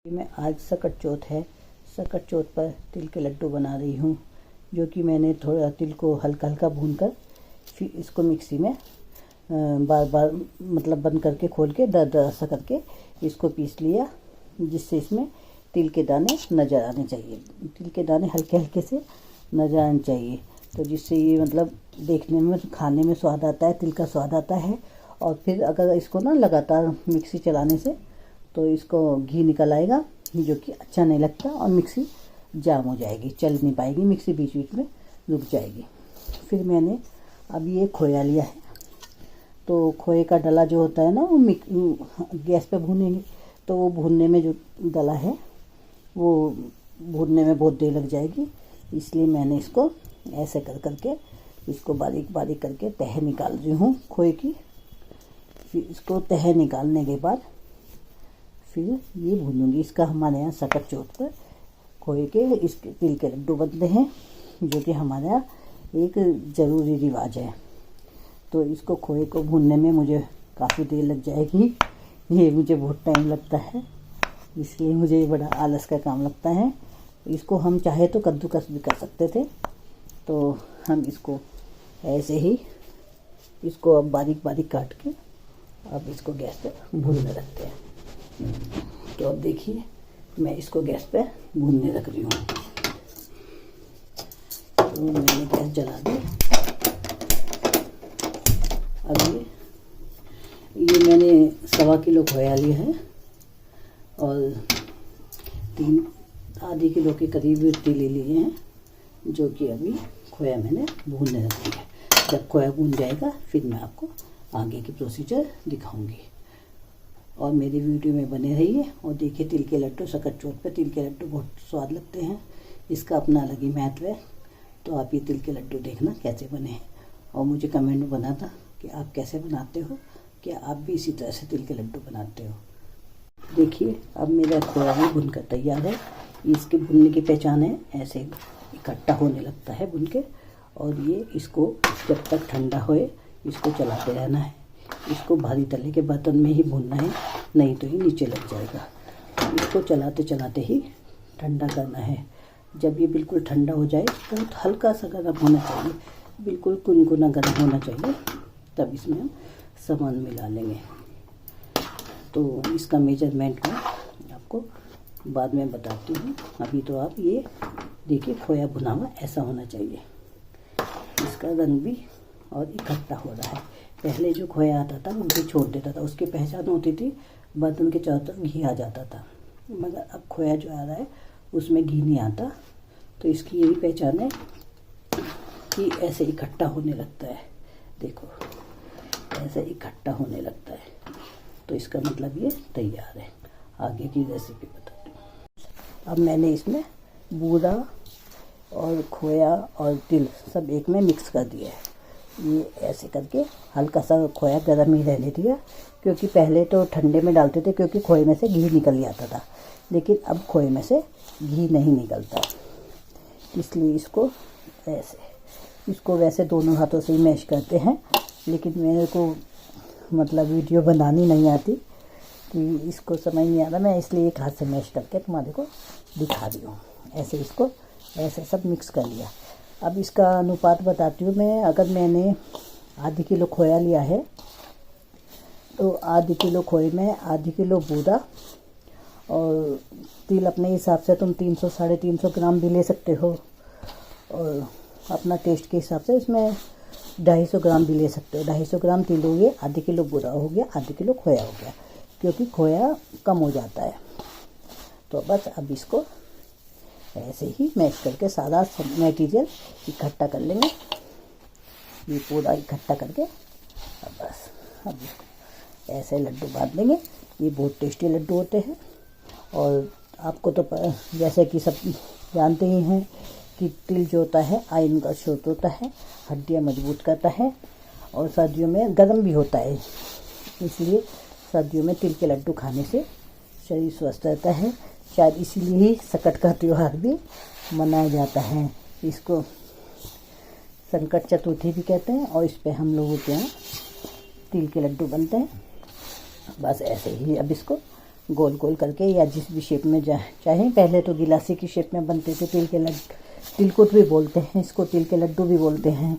मैं आज सकट चौथ है। सकट चौथ पर तिल के लड्डू बना रही हूँ, जो कि मैंने थोड़ा तिल को हल्का हल्का भूनकर फिर इसको मिक्सी में बार बार मतलब बंद करके खोल के दर सा करके इसको पीस लिया, जिससे इसमें तिल के दाने नज़र आने चाहिए। तिल के दाने हल्के हल्के से नज़र आने चाहिए, तो जिससे ये मतलब देखने में खाने में स्वाद आता है, तिल का स्वाद आता है। और फिर अगर इसको ना लगातार मिक्सी चलाने से तो इसको घी निकल आएगा, जो कि अच्छा नहीं लगता और मिक्सी जाम हो जाएगी, चल नहीं पाएगी, मिक्सी बीच बीच में रुक जाएगी। फिर मैंने अब ये खोया लिया है, तो खोए का डला जो होता है ना वो गैस पे भूनेंगे, तो वो भूनने में जो डला है वो भूनने में बहुत देर लग जाएगी, इसलिए मैंने इसको ऐसे कर करके इसको बारीक बारीक करके तह निकाल रही हूँ खोए की। फिर इसको तह निकालने के बाद फिर ये भूनूंगी। इसका हमारे यहाँ सकट चौथ पर खोए के इसके तिल के लड्डू बनते हैं, जो कि हमारे यहाँ एक ज़रूरी रिवाज है। तो इसको खोए को भूनने में मुझे काफ़ी देर लग जाएगी, ये मुझे बहुत टाइम लगता है, इसलिए मुझे बड़ा आलस का काम लगता है। इसको हम चाहे तो कद्दूकस भी कर सकते थे, तो हम इसको ऐसे ही इसको अब बारीक बारीक काट के अब इसको गैस पे भूनने रखते हैं। तो अब देखिए मैं इसको गैस पे भूनने रख रही हूँ। तो मैंने गैस जला दी। अब ये मैंने 1.25 किलो खोया लिया है और आधी किलो के करीब तिल ले लिए हैं, जो कि अभी खोया मैंने भूनने रख दिया है। जब खोया भून जाएगा फिर मैं आपको आगे की प्रोसीजर दिखाऊंगी, और मेरी वीडियो में बने रहिए और देखिए तिल के लड्डू। सकट चौथ पे तिल के लड्डू बहुत स्वाद लगते हैं, इसका अपना अलग ही महत्व है। तो आप ये तिल के लड्डू देखना कैसे बने हैं और मुझे कमेंट में बनाना कि आप कैसे बनाते हो, क्या आप भी इसी तरह से तिल के लड्डू बनाते हो। देखिए अब मेरा खोया भी भुन कर तैयार है। इसके भुनने की पहचान है, ऐसे इकट्ठा होने लगता है भुन के, और ये इसको जब तक ठंडा होए इसको चलाते रहना है। इसको भारी तले के बर्तन में ही भूनना है, नहीं तो ये नीचे लग जाएगा। इसको चलाते चलाते ही ठंडा करना है। जब ये बिल्कुल ठंडा हो जाए, बहुत हल्का सा गर्म होना चाहिए, बिल्कुल गुनगुना गर्म होना चाहिए, तब इसमें हम सामान मिला लेंगे। तो इसका मेजरमेंट मैं आपको बाद में बताती हूँ। अभी तो आप ये देखिए खोया भुना हुआ ऐसा होना चाहिए, इसका रंग भी और इकट्ठा हो रहा है। पहले जो खोया आता था वो घी छोड़ देता था, उसकी पहचान होती थी, बर्तन के चारों तरफ घी आ जाता था। मगर अब खोया जो आ रहा है उसमें घी नहीं आता, तो इसकी यही पहचान है कि ऐसे इकट्ठा होने लगता है। देखो ऐसे इकट्ठा होने लगता है, तो इसका मतलब ये तैयार है। आगे की रेसिपी बताती हूँ। अब मैंने इसमें बूरा और खोया और तिल सब एक में मिक्स कर दिया है। ये ऐसे करके हल्का सा खोया गर्म ही रहने दिया, क्योंकि पहले तो ठंडे में डालते थे क्योंकि खोए में से घी निकल जाता था, लेकिन अब खोए में से घी नहीं निकलता, इसलिए इसको वैसे दोनों हाथों से ही मैश करते हैं। लेकिन मेरे को मतलब वीडियो बनानी नहीं आती, कि इसको समझ नहीं आता, मैं इसलिए एक हाथ से मैश करके तुम्हारे को दिखा रही हूँ। ऐसे इसको ऐसे सब मिक्स कर लिया। अब इसका अनुपात बताती हूँ मैं। अगर मैंने आधी किलो खोया लिया है, तो आधी किलो खोए में आधी किलो बूरा, और तिल अपने हिसाब से तुम 300 साढ़े 300 ग्राम भी ले सकते हो, और अपना टेस्ट के हिसाब से इसमें 250 ग्राम भी ले सकते हो। 250 ग्राम तिल हो गया, आधी किलो बूरा हो गया, आधी किलो खोया हो गया, क्योंकि खोया कम हो जाता है। तो बस अब इसको ऐसे ही मैश करके सारा मटेरियल इकट्ठा कर लेंगे, ये पूरा इकट्ठा करके अब इसको ऐसे लड्डू बांध लेंगे। ये बहुत टेस्टी लड्डू होते हैं, और आपको तो जैसे कि सब जानते ही हैं कि तिल जो होता है आयरन का स्रोत होता है, हड्डियाँ मजबूत करता है, और सर्दियों में गर्म भी होता है, इसलिए सर्दियों में तिल के लड्डू खाने से शरीर स्वस्थ रहता है। शायद इसीलिए ही सकट का त्यौहार भी मनाया जाता है। इसको संकट चतुर्थी भी कहते हैं, और इस पे हम लोगों के यहाँ तिल के लड्डू बनते हैं। बस ऐसे ही अब इसको गोल गोल करके या जिस भी शेप में चाहें। पहले तो गिलासी की शेप में बनते थे। तिलकुट भी बोलते हैं इसको, तिल के लड्डू भी बोलते हैं,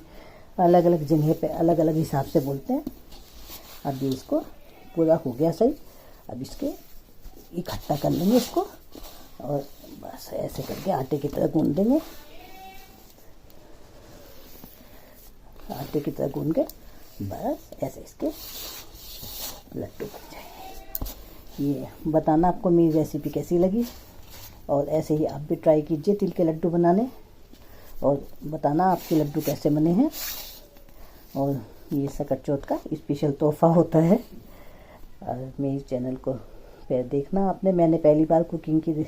अलग अलग जगह पे अलग अलग हिसाब से बोलते हैं। अब ये इसको पूरा हो गया सही। अब इसके इकट्ठा कर लेंगे इसको और बस ऐसे करके आटे की तरह गूंद देंगे। आटे की तरह गूंद के बस ऐसे इसके लड्डू बन जाएंगे। ये बताना आपको मेरी रेसिपी कैसी लगी, और ऐसे ही आप भी ट्राई कीजिए तिल के लड्डू बनाने, और बताना आपके लड्डू कैसे बने हैं। और ये सकट चौथ का स्पेशल तोहफा होता है। और मेरे चैनल को फिर देखना आपने, मैंने पहली बार कुकिंग की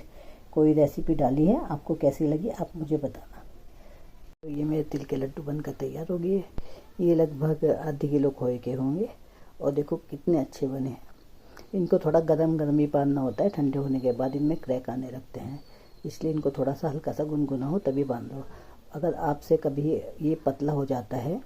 कोई रेसिपी डाली है, आपको कैसी लगी आप मुझे बताना। तो ये मेरे तिल के लड्डू बनकर तैयार हो गए। ये लगभग आधे किलो खोए के होंगे, और देखो कितने अच्छे बने हैं। इनको थोड़ा गरम गरम ही बांधना होता है, ठंडे होने के बाद इनमें क्रैक आने लगते हैं, इसलिए इनको थोड़ा सा हल्का सा गुनगुना हो तभी बांधो। अगर आपसे कभी ये पतला हो जाता है,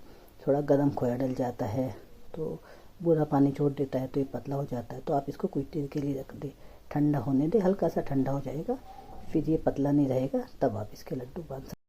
थोड़ा गरम खोया डल जाता है, तो बुरा पानी छोड़ देता है तो ये पतला हो जाता है, तो आप इसको कुछ देर के लिए रख दे, ठंडा होने दे, हल्का सा ठंडा हो जाएगा, फिर ये पतला नहीं रहेगा, तब आप इसके लड्डू बांध सकते हैं।